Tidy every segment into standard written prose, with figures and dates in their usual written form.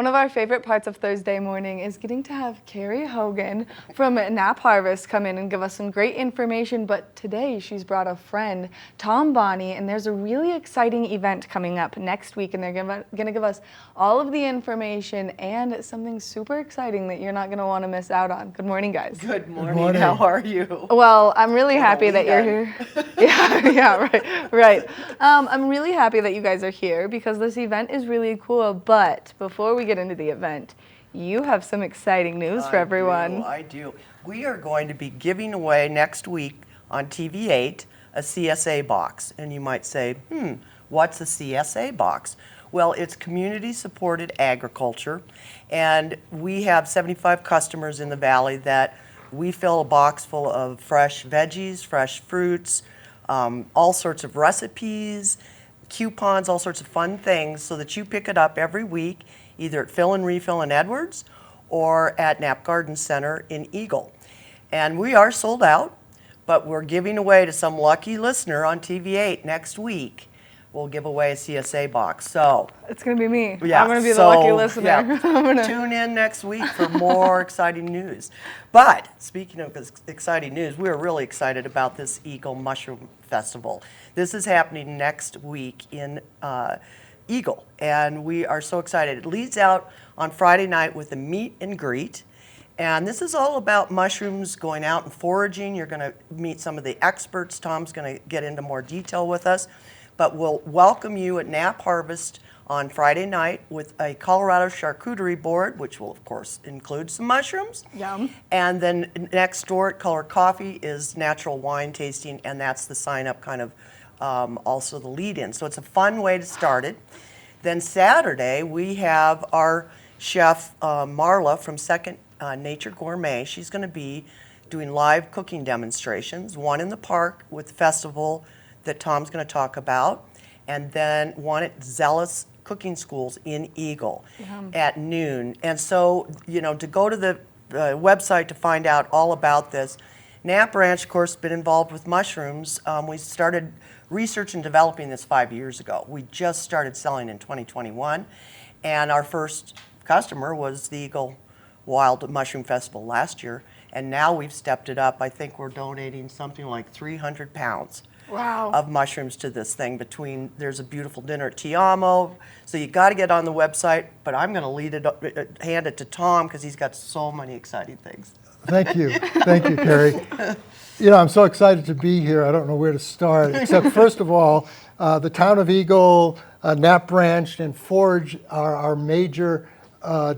One of our favorite parts of Thursday morning is getting to have Carrie Hogan from Knapp Harvest come in and give us some great information, but today she's brought a friend, Tom Bonney, and there's a really exciting event coming up next week, and they're going to give us all of the information and something super exciting that you're not going to want to miss out on. Good morning, guys. Good morning. How are you? Well, I'm really happy that you're here. Right. I'm really happy that you guys are here because this event is really cool, but before we get into the event, you have some exciting news for everyone. I do. We are going to be giving away next week on TV8 a CSA box. And you might say, what's a CSA box? Well, it's community-supported agriculture, and we have 75 customers in the valley that we fill a box full of fresh veggies, fresh fruits, all sorts of recipes, coupons, all sorts of fun things so that you pick it up every week, either at Fill and Refill in Edwards or at Knapp Garden Center in Eagle. And we are sold out, but we're giving away to some lucky listener on TV8 next week. We'll give away a CSA box. So it's going to be me. Yeah, I'm going to be the lucky listener. Yeah. Tune in next week for more exciting news. But speaking of exciting news, we're really excited about this Eagle Mushroom Festival. This is happening next week in Eagle, and we are so excited. It leads out on Friday night with a meet and greet. And this is all about mushrooms, going out and foraging. You're going to meet some of the experts. Tom's going to get into more detail with us. But we'll welcome you at Knapp Harvest on Friday night with a Colorado charcuterie board, which will, of course, include some mushrooms. Yum. And then next door at Color Coffee is natural wine tasting, and that's the sign-up kind of also the lead-in. So it's a fun way to start it. Then Saturday, we have our chef, Marla from Second Nature Gourmet. She's going to be doing live cooking demonstrations, one in the park with the festival that Tom's going to talk about, and then one at Zealous Cooking Schools in Eagle at noon. And so, you know, to go to the website to find out all about this. Knapp Ranch, of course, been involved with mushrooms. We started research and developing this 5 years ago. We just started selling in 2021, and our first customer was the Eagle Wild Mushroom Festival last year, and now we've stepped it up. I think we're donating something like 300 pounds. Wow. Of mushrooms to this thing. There's a beautiful dinner at Tiamo, so you got to get on the website, but I'm going to hand it to Tom because he's got so many exciting things. Thank you, Carrie. You know, I'm so excited to be here. I don't know where to start, except first of all, the town of Eagle, Knapp Ranch, and Forage are our major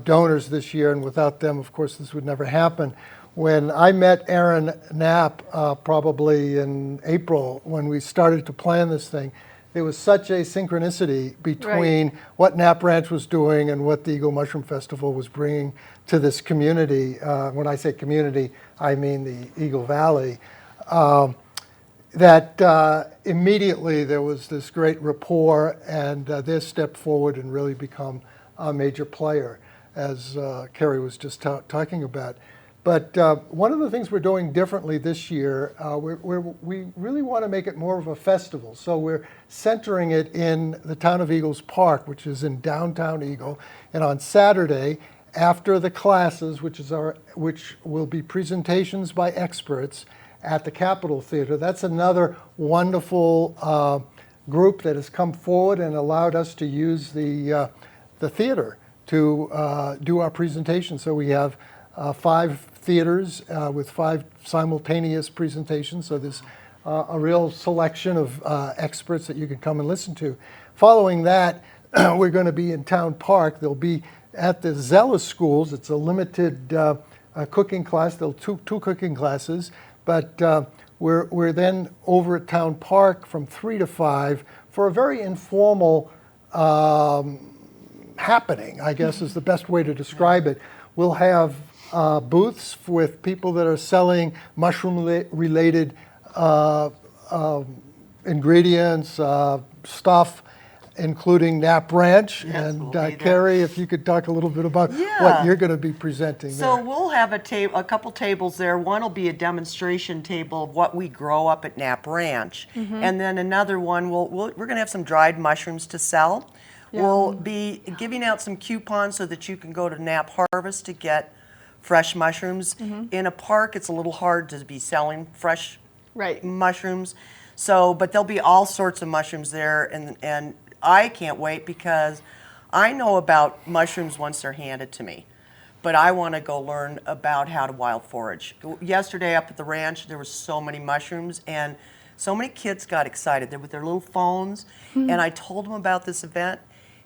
donors this year, and without them, of course, this would never happen. When I met Aaron Knapp, probably in April, when we started to plan this thing, there was such a synchronicity between what Knapp Ranch was doing and what the Eagle Mushroom Festival was bringing to this community. When I say community, I mean the Eagle Valley. That immediately there was this great rapport, and they stepped forward and really become a major player, as Carrie was just talking about. But one of the things we're doing differently this year, we really want to make it more of a festival. So we're centering it in the town of Eagles Park, which is in downtown Eagle. And on Saturday, after the classes, which will be presentations by experts at the Capitol Theater, that's another wonderful group that has come forward and allowed us to use the theater to do our presentation. So we have 5 theaters with 5 simultaneous presentations. So there's a real selection of experts that you can come and listen to. Following that, we're going to be in Town Park. They'll be at the Zealous Schools. It's a limited cooking class. There'll two cooking classes. But we're then over at Town Park from 3 to 5 for a very informal happening, I guess is the best way to describe it. We'll have booths with people that are selling mushroom-related ingredients, stuff, including Knapp Ranch. Yes, and we'll Carrie, if you could talk a little bit about what you're going to be presenting So there. we'll have a couple tables there. One will be a demonstration table of what we grow up at Knapp Ranch. And then another one, we're going to have some dried mushrooms to sell. We'll be giving out some coupons so that you can go to Knapp Harvest to get fresh mushrooms. In a park, it's a little hard to be selling fresh mushrooms. So, but there'll be all sorts of mushrooms there, and I can't wait because I know about mushrooms once they're handed to me. But I want to go learn about how to wild forage. Yesterday up at the ranch, there were so many mushrooms, and so many kids got excited. They're with their little phones, and I told them about this event,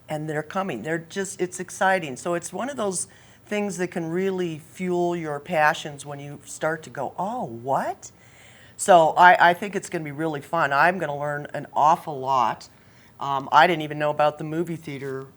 and they're coming. It's exciting. So it's one of those things that can really fuel your passions when you start to go, oh, what? So I think it's going to be really fun. I'm going to learn an awful lot. I didn't even know about the movie theater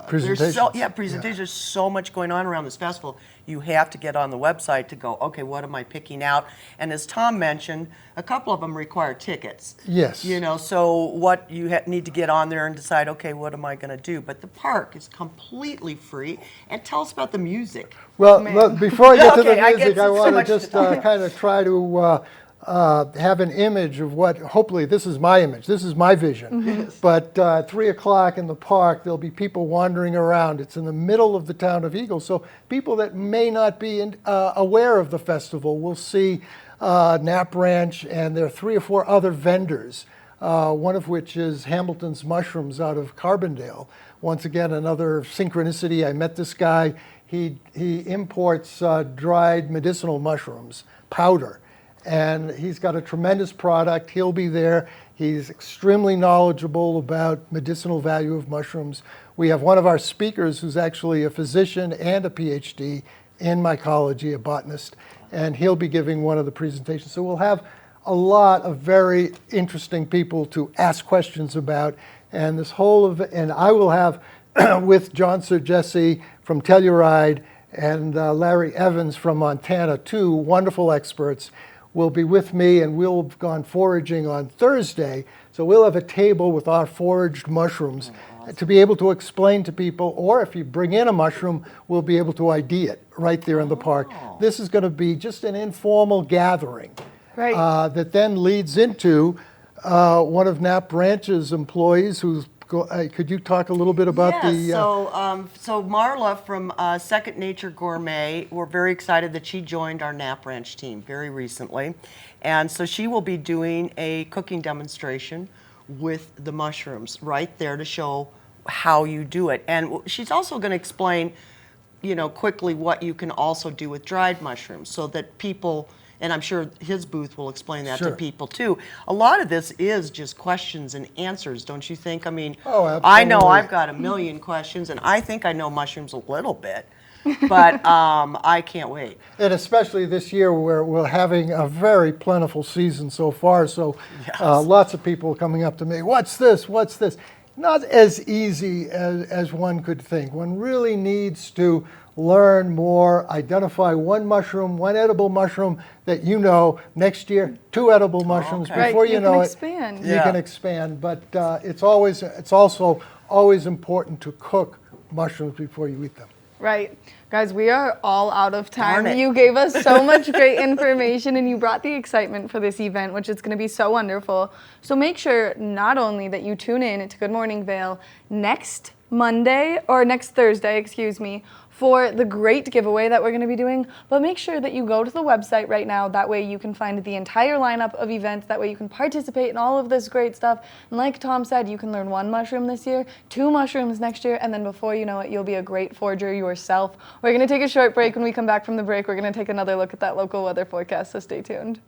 presentations. Presentations. There's so much going on around this festival. You have to get on the website to go, okay, what am I picking out? And as Tom mentioned, a couple of them require tickets. Yes. You know, so what you need to get on there and decide, okay, what am I going to do? But the park is completely free. And tell us about the music. Well, look, before I get to the Okay, music, I want to much to just talk. kind of try to have an image of what, hopefully this is my image, this is my vision. But 3 o'clock in the park, there'll be people wandering around. It's in the middle of the town of Eagle, so people that may not be aware of the festival will see Knapp Ranch, and there are 3 or 4 other vendors, one of which is Hamilton's Mushrooms out of Carbondale. Once again, another synchronicity. I met this guy. He imports dried medicinal mushrooms, powder. And he's got a tremendous product. He'll be there. He's extremely knowledgeable about medicinal value of mushrooms. We have one of our speakers who's actually a physician and a PhD in mycology, a botanist, and he'll be giving one of the presentations. So we'll have a lot of very interesting people to ask questions about. And this whole event, and I will have with John Sir Jesse from Telluride and Larry Evans from Montana, 2 wonderful experts, will be with me, and we'll have gone foraging on Thursday. So we'll have a table with our foraged mushrooms to be able to explain to people, or if you bring in a mushroom, we'll be able to ID it right there in the park. This is going to be just an informal gathering that then leads into one of Knapp Ranch's employees who's could you talk a little bit about the... So Marla from Second Nature Gourmet, we're very excited that she joined our Knapp Ranch team very recently. And so she will be doing a cooking demonstration with the mushrooms right there to show how you do it. And she's also going to explain, you know, quickly what you can also do with dried mushrooms so that people... And I'm sure his booth will explain that to people too. A lot of this is just questions and answers, don't you think? I mean, I know I've got a million questions, and I think I know mushrooms a little bit, but I can't wait. And especially this year where we're having a very plentiful season so far, so lots of people coming up to me, what's this, what's this? Not as easy as one could think. One really needs to learn more, identify one mushroom, one edible mushroom that you know. Next year, 2 edible mushrooms. Before you know it, you can expand. But it's also always important to cook mushrooms before you eat them. Right. Guys, we are all out of time. You gave us so much great information, and you brought the excitement for this event, which is going to be so wonderful. So make sure not only that you tune in to Good Morning Vail next Thursday, excuse me, for the great giveaway that we're going to be doing, but make sure that you go to the website right now. That way you can find the entire lineup of events. That way you can participate in all of this great stuff. And like Tom said, you can learn 1 mushroom this year, 2 mushrooms next year, and then before you know it, you'll be a great forager yourself. We're going to take a short break. When we come back from the break, we're going to take another look at that local weather forecast, so stay tuned.